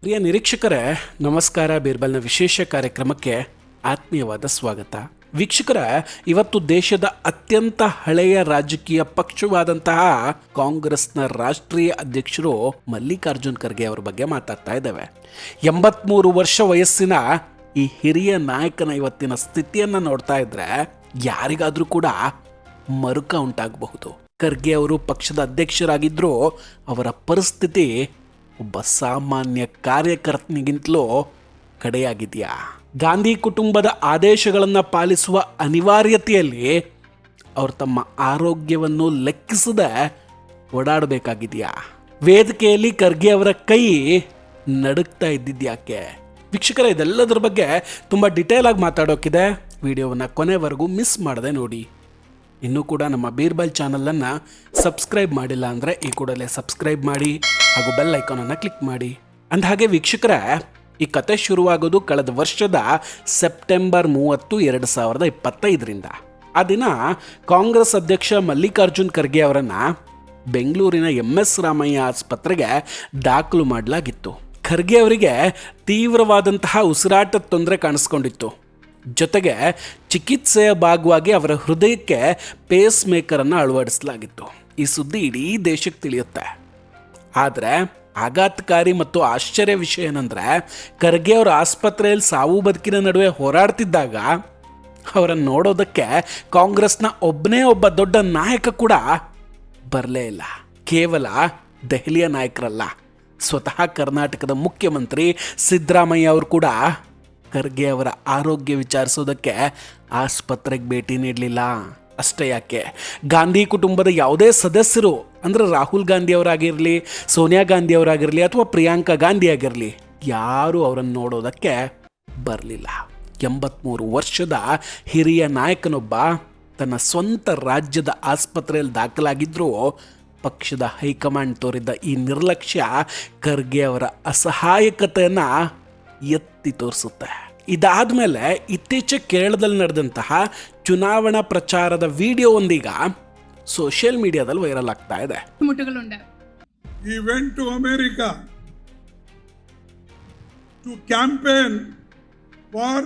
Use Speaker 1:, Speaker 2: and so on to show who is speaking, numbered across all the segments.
Speaker 1: ಪ್ರಿಯ ನಿರೀಕ್ಷಕರೇ, ನಮಸ್ಕಾರ. ಬೀರ್ಬಲ್ನ ವಿಶೇಷ ಕಾರ್ಯಕ್ರಮಕ್ಕೆ ಆತ್ಮೀಯವಾದ ಸ್ವಾಗತ. ವೀಕ್ಷಕರೇ, ಇವತ್ತು ದೇಶದ ಅತ್ಯಂತ ಹಳೆಯ ರಾಜಕೀಯ ಪಕ್ಷವಾದಂತಹ ಕಾಂಗ್ರೆಸ್ನ ರಾಷ್ಟ್ರೀಯ ಅಧ್ಯಕ್ಷರು ಮಲ್ಲಿಕಾರ್ಜುನ್ ಖರ್ಗೆ ಅವರ ಬಗ್ಗೆ ಮಾತಾಡ್ತಾ ಇದ್ದೇವೆ. 83 ವರ್ಷ ವಯಸ್ಸಿನ ಈ ಹಿರಿಯ ನಾಯಕನ ಇವತ್ತಿನ ಸ್ಥಿತಿಯನ್ನು ನೋಡ್ತಾ ಇದ್ರೆ ಯಾರಿಗಾದ್ರೂ ಕೂಡ ಮರುಕ ಉಂಟಾಗಬಹುದು. ಖರ್ಗೆ ಅವರು ಪಕ್ಷದ ಅಧ್ಯಕ್ಷರಾಗಿದ್ದರೂ ಅವರ ಪರಿಸ್ಥಿತಿ ಒಬ್ಬ ಸಾಮಾನ್ಯ ಕಾರ್ಯಕರ್ತನಿಗಿಂತಲೂ ಕಡೆಯಾಗಿದೆಯಾ? ಗಾಂಧಿ ಕುಟುಂಬದ ಆದೇಶಗಳನ್ನು ಪಾಲಿಸುವ ಅನಿವಾರ್ಯತೆಯಲ್ಲಿ ಅವರು ತಮ್ಮ ಆರೋಗ್ಯವನ್ನು ಲೆಕ್ಕಿಸದೆ ಓಡಾಡಬೇಕಾಗಿದೆಯಾ? ವೇದಿಕೆಯಲ್ಲಿ ಖರ್ಗೆ ಅವರ ಕೈ ನಡುಗ್ತಾ ಇದ್ದಿದ್ಯಾಕೆ? ವೀಕ್ಷಕರೇ, ಇದೆಲ್ಲದರ ಬಗ್ಗೆ ತುಂಬ ಡಿಟೇಲ್ ಆಗಿ ಮಾತಾಡೋಕ್ಕಿದೆ. ವಿಡಿಯೋವನ್ನು ಕೊನೆವರೆಗೂ ಮಿಸ್ ಮಾಡದೆ ನೋಡಿ. ಇನ್ನೂ ಕೂಡ ನಮ್ಮ ಬೀರ್ಬಲ್ ಚಾನಲನ್ನು ಸಬ್ಸ್ಕ್ರೈಬ್ ಮಾಡಿಲ್ಲ ಅಂದರೆ ಈ ಕೂಡಲೇ ಸಬ್ಸ್ಕ್ರೈಬ್ ಮಾಡಿ ಹಾಗೂ ಬೆಲ್ ಐಕಾನನ್ನು ಕ್ಲಿಕ್ ಮಾಡಿ. ಅಂದಹಾಗೆ ವೀಕ್ಷಕರೇ, ಈ ಕತೆ ಶುರುವಾಗೋದು ಕಳೆದ ವರ್ಷದ ಸೆಪ್ಟೆಂಬರ್ 30, 2025ರಿಂದ. ಆ ದಿನ ಕಾಂಗ್ರೆಸ್ ಅಧ್ಯಕ್ಷ ಮಲ್ಲಿಕಾರ್ಜುನ್ ಖರ್ಗೆ ಅವರನ್ನು ಬೆಂಗಳೂರಿನ MS ರಾಮಯ್ಯ ಆಸ್ಪತ್ರೆಗೆ ದಾಖಲು ಮಾಡಲಾಗಿತ್ತು. ಖರ್ಗೆ ಅವರಿಗೆ ತೀವ್ರವಾದಂತಹ ಉಸಿರಾಟದ ತೊಂದರೆ ಕಾಣಿಸ್ಕೊಂಡಿತ್ತು. ಜೊತೆಗೆ ಚಿಕಿತ್ಸೆಯ ಭಾಗವಾಗಿ ಅವರ ಹೃದಯಕ್ಕೆ ಪೇಸ್ ಮೇಕರನ್ನು ಅಳವಡಿಸಲಾಗಿತ್ತು. ಈ ಸುದ್ದಿ ಇಡೀ ದೇಶಕ್ಕೆ ತಿಳಿಯುತ್ತೆ. ಆದರೆ ಆಘಾತಕಾರಿ ಮತ್ತು ಆಶ್ಚರ್ಯ ವಿಷಯ ಏನಂದರೆ, ಖರ್ಗೆ ಅವರ ಆಸ್ಪತ್ರೆಯಲ್ಲಿ ಸಾವು ಬದುಕಿನ ನಡುವೆ ಹೋರಾಡ್ತಿದ್ದಾಗ ಅವರನ್ನು ನೋಡೋದಕ್ಕೆ ಕಾಂಗ್ರೆಸ್ನ ಒಬ್ಬನೇ ಒಬ್ಬ ದೊಡ್ಡ ನಾಯಕ ಕೂಡ ಬರಲೇ ಇಲ್ಲ. ಕೇವಲ ದೆಹಲಿಯ ನಾಯಕರಲ್ಲ, ಸ್ವತಃ ಕರ್ನಾಟಕದ ಮುಖ್ಯಮಂತ್ರಿ ಸಿದ್ದರಾಮಯ್ಯ ಅವರು ಕೂಡ ಖರ್ಗೆ ಅವರ ಆರೋಗ್ಯ ವಿಚಾರಿಸೋದಕ್ಕೆ ಆಸ್ಪತ್ರೆಗೆ ಭೇಟಿ ನೀಡಲಿಲ್ಲ. ಅಷ್ಟೇ ಯಾಕೆ, ಗಾಂಧಿ ಕುಟುಂಬದ ಯಾವುದೇ ಸದಸ್ಯರು ಅಂದರೆ ರಾಹುಲ್ ಗಾಂಧಿ ಅವರಾಗಿರಲಿ, ಸೋನಿಯಾ ಗಾಂಧಿ ಅವರಾಗಿರಲಿ ಅಥವಾ ಪ್ರಿಯಾಂಕಾ ಗಾಂಧಿ ಆಗಿರಲಿ, ಯಾರೂ ಅವರನ್ನು ನೋಡೋದಕ್ಕೆ ಬರಲಿಲ್ಲ. 83 ವರ್ಷದ ಹಿರಿಯ ನಾಯಕನೊಬ್ಬ ತನ್ನ ಸ್ವಂತ ರಾಜ್ಯದ ಆಸ್ಪತ್ರೆಯಲ್ಲಿ ದಾಖಲಾಗಿದ್ದರೂ ಪಕ್ಷದ ಹೈಕಮಾಂಡ್ ತೋರಿದ್ದ ಈ ನಿರ್ಲಕ್ಷ್ಯ ಖರ್ಗೆ ಅವರ ಅಸಹಾಯಕತೆಯನ್ನು ಎತ್ತಿ ತೋರಿಸುತ್ತೆ. ಇದಾದ ಮೇಲೆ ಇತ್ತೀಚೆಗೆ ಕೇರಳದಲ್ಲಿ ನಡೆದಂತಹ ಚುನಾವಣಾ ಪ್ರಚಾರದ ವಿಡಿಯೋ ಒಂದೀಗ ಸೋಷಿಯಲ್ ಮೀಡಿಯಾದಲ್ಲಿ ವೈರಲ್ ಆಗ್ತಾ ಇದೆ.
Speaker 2: He went to America to campaign for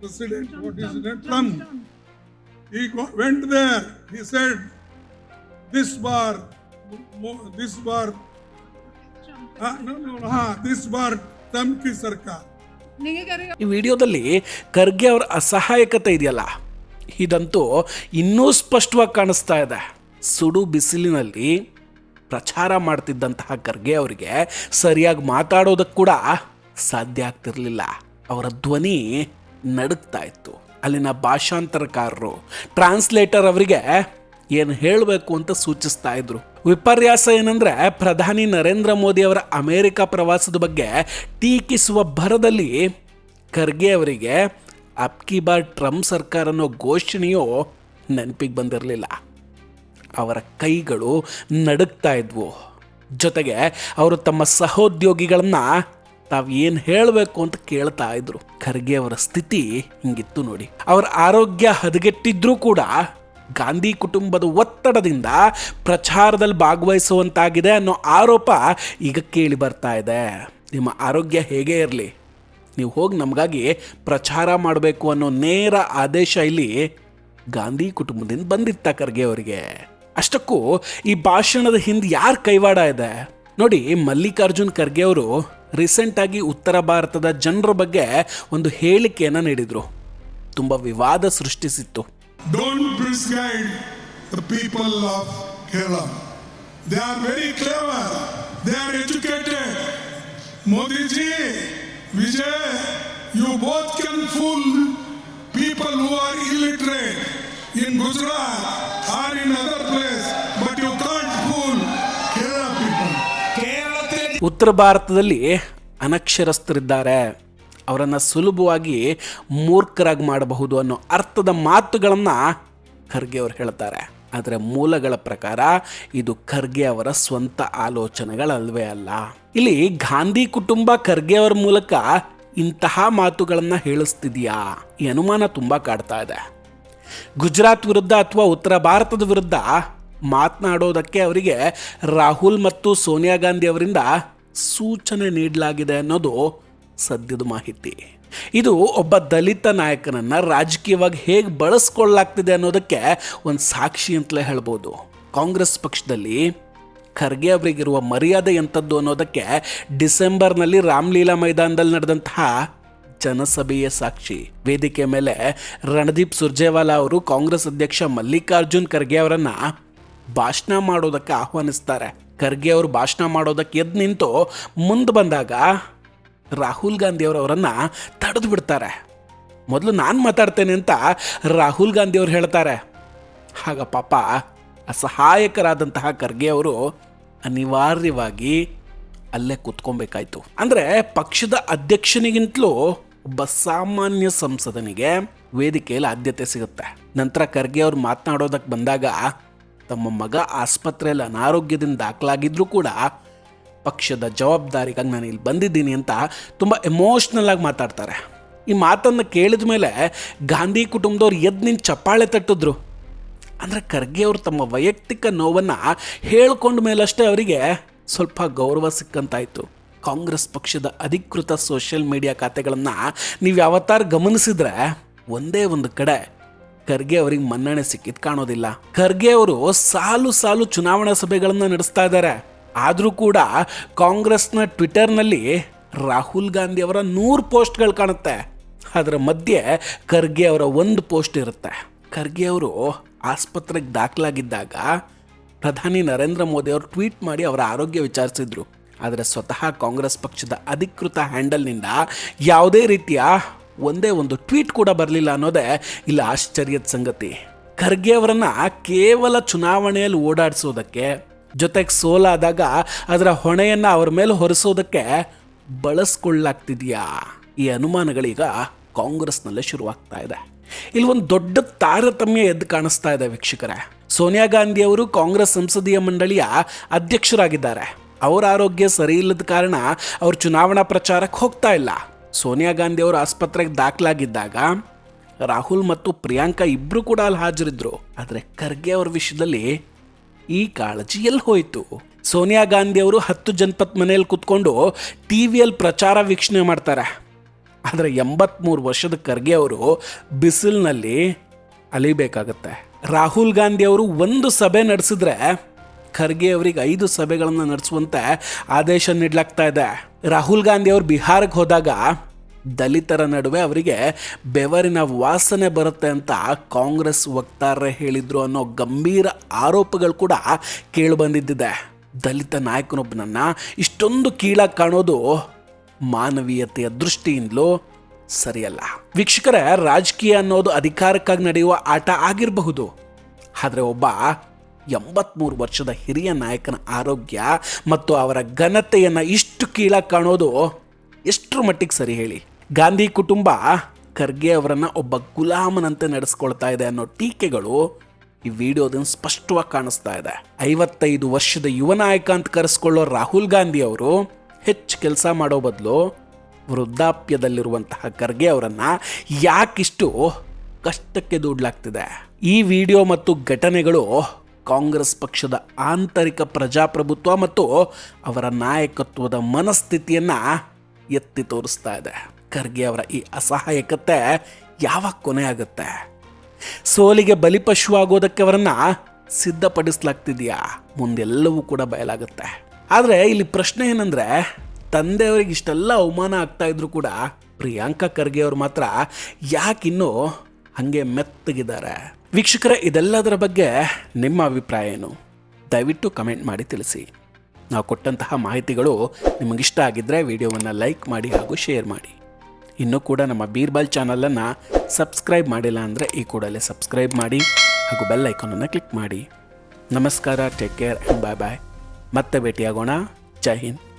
Speaker 2: President Trump. He went there. He said, this bar this bar Trump ki sarkar.
Speaker 1: ಈ ವಿಡಿಯೋದಲ್ಲಿ ಖರ್ಗೆ ಅವರ ಅಸಹಾಯಕತೆ ಇದೆಯಲ್ಲ, ಇದಂತೂ ಇನ್ನೂ ಸ್ಪಷ್ಟವಾಗಿ ಕಾಣಿಸ್ತಾ ಇದೆ. ಸುಡು ಬಿಸಿಲಿನಲ್ಲಿ ಪ್ರಚಾರ ಮಾಡ್ತಿದ್ದಂತಹ ಖರ್ಗೆ ಅವರಿಗೆ ಸರಿಯಾಗಿ ಮಾತಾಡೋದಕ್ಕೆ ಕೂಡ ಸಾಧ್ಯ ಆಗ್ತಿರಲಿಲ್ಲ. ಅವರ ಧ್ವನಿ ನಡುಗ್ತಾ ಇತ್ತು. ಅಲ್ಲಿನ ಭಾಷಾಂತರಕಾರರು, ಟ್ರಾನ್ಸ್ಲೇಟರ್ ಅವರಿಗೆ ಏನು ಹೇಳಬೇಕು ಅಂತ ಸೂಚಿಸ್ತಾ ಇದ್ರು. ವಿಪರ್ಯಾಸ ಏನಂದ್ರೆ, ಪ್ರಧಾನಿ ನರೇಂದ್ರ ಮೋದಿ ಅವರ ಅಮೆರಿಕ ಪ್ರವಾಸದ ಬಗ್ಗೆ ಟೀಕಿಸುವ ಭರದಲ್ಲಿ ಖರ್ಗೆ ಅವರಿಗೆ ಅಬ್ಕಿ ಬಾರ್ ಟ್ರಂಪ್ ಸರ್ಕಾರ ಅನ್ನೋ ಘೋಷಣೆಯು ನೆನಪಿಗೆ ಬಂದಿರಲಿಲ್ಲ. ಅವರ ಕೈಗಳು ನಡುಗ್ತಾ ಇದ್ವು. ಜೊತೆಗೆ ಅವರು ತಮ್ಮ ಸಹೋದ್ಯೋಗಿಗಳನ್ನ ತಾವು ಏನು ಹೇಳಬೇಕು ಅಂತ ಕೇಳ್ತಾ ಇದ್ರು. ಖರ್ಗೆ ಅವರ ಸ್ಥಿತಿ ಹಿಂಗಿತ್ತು ನೋಡಿ. ಅವರ ಆರೋಗ್ಯ ಹದಗೆಟ್ಟಿದ್ರೂ ಕೂಡ ಗಾಂಧಿ ಕುಟುಂಬದ ಒತ್ತಡದಿಂದ ಪ್ರಚಾರದಲ್ಲಿ ಭಾಗವಹಿಸುವಂತಾಗಿದೆ ಅನ್ನೋ ಆರೋಪ ಈಗ ಕೇಳಿ ಬರ್ತಾ ಇದೆ. ನಿಮ್ಮ ಆರೋಗ್ಯ ಹೇಗೆ ಇರಲಿ, ನೀವು ಹೋಗಿ ನಮಗಾಗಿ ಪ್ರಚಾರ ಮಾಡಬೇಕು ಅನ್ನೋ ನೇರ ಆದೇಶ ಇಲ್ಲಿ ಗಾಂಧಿ ಕುಟುಂಬದಿಂದ ಬಂದಿತ್ತ ಖರ್ಗೆ ಅವರಿಗೆ. ಅಷ್ಟಕ್ಕೂ ಈ ಭಾಷಣದ ಹಿಂದೆ ಯಾರ ಕೈವಾಡ ಇದೆ ನೋಡಿ. ಮಲ್ಲಿಕಾರ್ಜುನ್ ಖರ್ಗೆ ಅವರು ರೀಸೆಂಟಾಗಿ ಉತ್ತರ ಭಾರತದ ಜನರ ಬಗ್ಗೆ ಒಂದು ಹೇಳಿಕೆಯನ್ನು ನೀಡಿದರು. ತುಂಬ ವಿವಾದ ಸೃಷ್ಟಿಸಿತ್ತು.
Speaker 2: Don't misguide the people of Kerala. They are very clever. They are educated. Modi ji, Vijay, you both can fool people who are illiterate in Gujarat or in other place, but you can't fool Kerala people.
Speaker 1: ಉತ್ತರ ಭಾರತದಲ್ಲಿ ಅನಕ್ಷರಸ್ಥರಿದ್ದಾರೆ, ಅವರನ್ನು ಸುಲಭವಾಗಿ ಮೂರ್ಖರಾಗಿ ಮಾಡಬಹುದು ಅನ್ನೋ ಅರ್ಥದ ಮಾತುಗಳನ್ನು ಖರ್ಗೆ ಅವರು ಹೇಳ್ತಾರೆ. ಆದರೆ ಮೂಲಗಳ ಪ್ರಕಾರ ಇದು ಖರ್ಗೆ ಅವರ ಸ್ವಂತ ಆಲೋಚನೆಗಳಲ್ವೇ ಅಲ್ಲ. ಇಲ್ಲಿ ಗಾಂಧಿ ಕುಟುಂಬ ಖರ್ಗೆ ಅವರ ಮೂಲಕ ಇಂತಹ ಮಾತುಗಳನ್ನು ಹೇಳಿಸ್ತಿದೆಯಾ ಈ ಅನುಮಾನ ತುಂಬ ಕಾಡ್ತಾ ಇದೆ. ಗುಜರಾತ್ ವಿರುದ್ಧ ಅಥವಾ ಉತ್ತರ ಭಾರತದ ವಿರುದ್ಧ ಮಾತನಾಡೋದಕ್ಕೆ ಅವರಿಗೆ ರಾಹುಲ್ ಮತ್ತು ಸೋನಿಯಾ ಗಾಂಧಿ ಅವರಿಂದ ಸೂಚನೆ ನೀಡಲಾಗಿದೆ ಅನ್ನೋದು ಸದ್ಯದ ಮಾಹಿತಿ. ಇದು ಒಬ್ಬ ದಲಿತ ನಾಯಕನನ್ನು ರಾಜಕೀಯವಾಗಿ ಹೇಗೆ ಬಳಸ್ಕೊಳ್ಳಲಾಗ್ತಿದೆ ಅನ್ನೋದಕ್ಕೆ ಒಂದು ಸಾಕ್ಷಿ ಅಂತಲೇ ಹೇಳ್ಬೋದು. ಕಾಂಗ್ರೆಸ್ ಪಕ್ಷದಲ್ಲಿ ಖರ್ಗೆ ಅವರಿಗಿರುವ ಮರ್ಯಾದೆ ಎಂಥದ್ದು ಅನ್ನೋದಕ್ಕೆ ಡಿಸೆಂಬರ್ನಲ್ಲಿ ರಾಮಲೀಲಾ ಮೈದಾನದಲ್ಲಿ ನಡೆದಂತಹ ಜನಸಭೆಯೇ ಸಾಕ್ಷಿ. ವೇದಿಕೆ ಮೇಲೆ ರಣದೀಪ್ ಸುರ್ಜೇವಾಲಾ ಅವರು ಕಾಂಗ್ರೆಸ್ ಅಧ್ಯಕ್ಷ ಮಲ್ಲಿಕಾರ್ಜುನ್ ಖರ್ಗೆ ಅವರನ್ನ ಭಾಷಣ ಮಾಡೋದಕ್ಕೆ ಆಹ್ವಾನಿಸ್ತಾರೆ. ಖರ್ಗೆ ಅವರು ಭಾಷಣ ಮಾಡೋದಕ್ಕೆ ಎದ್ದು ನಿಂತು ಮುಂದೆ ಬಂದಾಗ ರಾಹುಲ್ ಗಾಂಧಿ ಅವರವರನ್ನು ತಡೆದು ಬಿಡ್ತಾರೆ. ಮೊದಲು ನಾನು ಮಾತಾಡ್ತೇನೆ ಅಂತ ರಾಹುಲ್ ಗಾಂಧಿ ಅವರು ಹೇಳ್ತಾರೆ. ಆಗ ಪಾಪ ಅಸಹಾಯಕರಾದಂತಹ ಖರ್ಗೆ ಅವರು ಅನಿವಾರ್ಯವಾಗಿ ಅಲ್ಲೇ ಕೂತ್ಕೊಬೇಕಾಯ್ತು. ಅಂದರೆ ಪಕ್ಷದ ಅಧ್ಯಕ್ಷನಿಗಿಂತಲೂ ಒಬ್ಬ ಸಾಮಾನ್ಯ ಸಂಸದನಿಗೆ ವೇದಿಕೆಯಲ್ಲಿ ಆದ್ಯತೆ ಸಿಗುತ್ತೆ. ನಂತರ ಖರ್ಗೆ ಅವರು ಮಾತನಾಡೋದಕ್ಕೆ ಬಂದಾಗ ತಮ್ಮ ಮಗ ಆಸ್ಪತ್ರೆಯಲ್ಲಿ ಅನಾರೋಗ್ಯದಿಂದ ದಾಖಲಾಗಿದ್ರೂ ಕೂಡ ಪಕ್ಷದ ಜವಾಬ್ದಾರಿಗಾಗಿ ನಾನು ಇಲ್ಲಿ ಬಂದಿದ್ದೀನಿ ಅಂತ ತುಂಬ ಎಮೋಷ್ನಲ್ ಆಗಿ ಮಾತಾಡ್ತಾರೆ. ಈ ಮಾತನ್ನು ಕೇಳಿದ ಮೇಲೆ ಗಾಂಧಿ ಕುಟುಂಬದವ್ರು ಎದ್ದು ನಿಂತು ಚಪ್ಪಾಳೆ ತಟ್ಟಿದ್ರು. ಅಂದರೆ ಖರ್ಗೆ ಅವರು ತಮ್ಮ ವೈಯಕ್ತಿಕ ನೋವನ್ನು ಹೇಳ್ಕೊಂಡ ಮೇಲಷ್ಟೇ ಅವರಿಗೆ ಸ್ವಲ್ಪ ಗೌರವ ಸಿಕ್ಕಂತಾಯಿತು. ಕಾಂಗ್ರೆಸ್ ಪಕ್ಷದ ಅಧಿಕೃತ ಸೋಷಿಯಲ್ ಮೀಡಿಯಾ ಖಾತೆಗಳನ್ನು ನೀವು ಯಾವತ್ತಾರು ಗಮನಿಸಿದ್ರೆ ಒಂದೇ ಒಂದು ಕಡೆ ಖರ್ಗೆ ಅವರಿಗೆ ಮನ್ನಣೆ ಸಿಕ್ಕಿದ್ದು ಕಾಣೋದಿಲ್ಲ. ಖರ್ಗೆ ಅವರು ಸಾಲು ಸಾಲು ಚುನಾವಣಾ ಸಭೆಗಳನ್ನು ನಡೆಸ್ತಾ ಇದ್ದಾರೆ. ಆದರೂ ಕೂಡ ಕಾಂಗ್ರೆಸ್ನ ಟ್ವಿಟರ್ನಲ್ಲಿ ರಾಹುಲ್ ಗಾಂಧಿ ಅವರ 100 ಪೋಸ್ಟ್ಗಳು ಕಾಣುತ್ತೆ. ಅದರ ಮಧ್ಯೆ ಖರ್ಗೆ ಅವರ ಒಂದು ಪೋಸ್ಟ್ ಇರುತ್ತೆ. ಖರ್ಗೆ ಅವರು ಆಸ್ಪತ್ರೆಗೆ ದಾಖಲಾಗಿದ್ದಾಗ ಪ್ರಧಾನಿ ನರೇಂದ್ರ ಮೋದಿ ಅವರು ಟ್ವೀಟ್ ಮಾಡಿ ಅವರ ಆರೋಗ್ಯ ವಿಚಾರಿಸಿದ್ರು. ಆದರೆ ಸ್ವತಃ ಕಾಂಗ್ರೆಸ್ ಪಕ್ಷದ ಅಧಿಕೃತ ಹ್ಯಾಂಡಲ್ನಿಂದ ಯಾವುದೇ ರೀತಿಯ ಒಂದೇ ಒಂದು ಟ್ವೀಟ್ ಕೂಡ ಬರಲಿಲ್ಲ ಅನ್ನೋದೇ ಇಲ್ಲಿ ಆಶ್ಚರ್ಯದ ಸಂಗತಿ. ಖರ್ಗೆ ಅವರನ್ನು ಕೇವಲ ಚುನಾವಣೆಯಲ್ಲಿ ಓಡಾಡಿಸೋದಕ್ಕೆ, ಜೊತೆಗೆ ಸೋಲಾದಾಗ ಅದರ ಹೊಣೆಯನ್ನು ಅವರ ಮೇಲೆ ಹೊರಿಸೋದಕ್ಕೆ ಬಳಸ್ಕೊಳ್ಳಾಗ್ತಿದೆಯಾ? ಈ ಅನುಮಾನಗಳೀಗ ಕಾಂಗ್ರೆಸ್ನಲ್ಲೇ ಶುರುವಾಗ್ತಾ ಇದೆ. ಇಲ್ಲಿ ಒಂದು ದೊಡ್ಡ ತಾರತಮ್ಯ ಎದ್ದು ಕಾಣಿಸ್ತಾ ಇದೆ ವೀಕ್ಷಕರೇ. ಸೋನಿಯಾ ಗಾಂಧಿ ಅವರು ಕಾಂಗ್ರೆಸ್ ಸಂಸದೀಯ ಮಂಡಳಿಯ ಅಧ್ಯಕ್ಷರಾಗಿದ್ದಾರೆ. ಅವರ ಆರೋಗ್ಯ ಸರಿ ಇಲ್ಲದ ಕಾರಣ ಅವರು ಚುನಾವಣಾ ಪ್ರಚಾರಕ್ಕೆ ಹೋಗ್ತಾ ಇಲ್ಲ. ಸೋನಿಯಾ ಗಾಂಧಿ ಅವರು ಆಸ್ಪತ್ರೆಗೆ ದಾಖಲಾಗಿದ್ದಾಗ ರಾಹುಲ್ ಮತ್ತು ಪ್ರಿಯಾಂಕಾ ಇಬ್ಬರು ಕೂಡ ಅಲ್ಲಿ ಹಾಜರಿದ್ರು. ಆದರೆ ಖರ್ಗೆ ಅವರ ವಿಷಯದಲ್ಲಿ ಈ ಕಾಳಜಿ ಎಲ್ಲಿ ಹೋಯಿತು? ಸೋನಿಯಾ ಗಾಂಧಿ ಅವರು 10 ಜನಪತ್ ಮನೆಯಲ್ಲಿ ಕೂತ್ಕೊಂಡು ಟಿವಿಯಲ್ಲಿ ಪ್ರಚಾರ ವೀಕ್ಷಣೆ ಮಾಡ್ತಾರೆ. ಆದರೆ 83 ವರ್ಷದ ಖರ್ಗೆ ಅವರು ಬಿಸಿಲಿನಲ್ಲಿ ಅಲಿಬೇಕಾಗತ್ತೆ. ರಾಹುಲ್ ಗಾಂಧಿ ಅವರು ಒಂದು ಸಭೆ ನಡೆಸಿದ್ರೆ ಖರ್ಗೆ ಅವರಿಗೆ 5 ಸಭೆಗಳನ್ನು ನಡೆಸುವಂತೆ ಆದೇಶ ನೀಡಲಾಗ್ತಾ ಇದೆ. ರಾಹುಲ್ ಗಾಂಧಿ ಅವರು ಬಿಹಾರಕ್ಕೆ ಹೋದಾಗ ದಲಿತರ ನಡುವೆ ಅವರಿಗೆ ಬೆವರಿನ ವಾಸನೆ ಬರುತ್ತೆ ಅಂತ ಕಾಂಗ್ರೆಸ್ ವಕ್ತಾರರೇ ಹೇಳಿದ್ರು ಅನ್ನೋ ಗಂಭೀರ ಆರೋಪಗಳು ಕೂಡ ಕೇಳಿಬಂದಿದ್ದಿದೆ. ದಲಿತ ನಾಯಕನೊಬ್ಬನನ್ನು ಇಷ್ಟೊಂದು ಕೀಳಾಗಿ ಕಾಣೋದು ಮಾನವೀಯತೆಯ ದೃಷ್ಟಿಯಿಂದಲೂ ಸರಿಯಲ್ಲ. ವೀಕ್ಷಕರೇ, ರಾಜಕೀಯ ಅನ್ನೋದು ಅಧಿಕಾರಕ್ಕಾಗಿ ನಡೆಯುವ ಆಟ ಆಗಿರಬಹುದು. ಆದರೆ ಒಬ್ಬ 83 ವರ್ಷದ ಹಿರಿಯ ನಾಯಕನ ಆರೋಗ್ಯ ಮತ್ತು ಅವರ ಘನತೆಯನ್ನು ಇಷ್ಟು ಕೀಳಾಗಿ ಕಾಣೋದು ಎಷ್ಟರ ಮಟ್ಟಿಗೆ ಸರಿ ಹೇಳಿ? ಗಾಂಧಿ ಕುಟುಂಬ ಖರ್ಗೆ ಅವರನ್ನು ಒಬ್ಬ ಗುಲಾಮನಂತೆ ನಡೆಸ್ಕೊಳ್ತಾ ಇದೆ ಅನ್ನೋ ಟೀಕೆಗಳು ಈ ವಿಡಿಯೋದಿಂದ ಸ್ಪಷ್ಟವಾಗಿ ಕಾಣಿಸ್ತಾ ಇದೆ. 55 ವರ್ಷದ ಯುವ ನಾಯಕ ಅಂತ ಕರೆಸ್ಕೊಳ್ಳೋ ರಾಹುಲ್ ಗಾಂಧಿ ಅವರು ಹೆಚ್ಚು ಕೆಲಸ ಮಾಡೋ ಬದಲು ವೃದ್ಧಾಪ್ಯದಲ್ಲಿರುವಂತಹ ಖರ್ಗೆ ಅವರನ್ನು ಯಾಕಿಷ್ಟು ಕಷ್ಟಕ್ಕೆ ದೂಡಲಾಗ್ತಿದೆ? ಈ ವಿಡಿಯೋ ಮತ್ತು ಘಟನೆಗಳು ಕಾಂಗ್ರೆಸ್ ಪಕ್ಷದ ಆಂತರಿಕ ಪ್ರಜಾಪ್ರಭುತ್ವ ಮತ್ತು ಅವರ ನಾಯಕತ್ವದ ಮನಸ್ಥಿತಿಯನ್ನು ಎತ್ತಿ ತೋರಿಸ್ತಾ ಇದೆ. ಖರ್ಗೆ ಅವರ ಈ ಅಸಹಾಯಕತೆ ಯಾವಾಗ ಕೊನೆ ಆಗುತ್ತೆ? ಸೋಲಿಗೆ ಬಲಿಪಶುವಾಗೋದಕ್ಕೆ ಅವರನ್ನು ಸಿದ್ಧಪಡಿಸಲಾಗ್ತಿದೆಯಾ? ಮುಂದೆಲ್ಲವೂ ಕೂಡ ಬಯಲಾಗುತ್ತೆ. ಆದರೆ ಇಲ್ಲಿ ಪ್ರಶ್ನೆ ಏನಂದರೆ, ತಂದೆಯವರಿಗೆ ಇಷ್ಟೆಲ್ಲ ಅವಮಾನ ಆಗ್ತಾ ಇದ್ರು ಕೂಡ ಪ್ರಿಯಾಂಕಾ ಖರ್ಗೆ ಅವರು ಮಾತ್ರ ಯಾಕಿನ್ನೂ ಹಾಗೆ ಮೆತ್ತಗಿದ್ದಾರೆ? ವೀಕ್ಷಕರೇ, ಇದೆಲ್ಲದರ ಬಗ್ಗೆ ನಿಮ್ಮ ಅಭಿಪ್ರಾಯ ಏನು? ದಯವಿಟ್ಟು ಕಮೆಂಟ್ ಮಾಡಿ ತಿಳಿಸಿ. ನಾವು ಕೊಟ್ಟಂತಹ ಮಾಹಿತಿಗಳು ನಿಮಗಿಷ್ಟ ಆಗಿದ್ದರೆ ವಿಡಿಯೋವನ್ನು ಲೈಕ್ ಮಾಡಿ ಹಾಗೂ ಶೇರ್ ಮಾಡಿ. ಇನ್ನೂ ಕೂಡ ನಮ್ಮ ಬೀರ್ಬಲ್ ಚಾನಲನ್ನು ಸಬ್ಸ್ಕ್ರೈಬ್ ಮಾಡಿಲ್ಲ ಅಂದರೆ ಈ ಕೂಡಲೇ ಸಬ್ಸ್ಕ್ರೈಬ್ ಮಾಡಿ ಹಾಗೂ ಬೆಲ್ ಐಕಾನನ್ನು ಕ್ಲಿಕ್ ಮಾಡಿ. ನಮಸ್ಕಾರ, ಟೇಕ್ ಕೇರ್ ಆ್ಯಂಡ್ ಬಾಯ್ ಬಾಯ್. ಮತ್ತೆ ಭೇಟಿಯಾಗೋಣ. ಜೈ ಹಿಂದ್.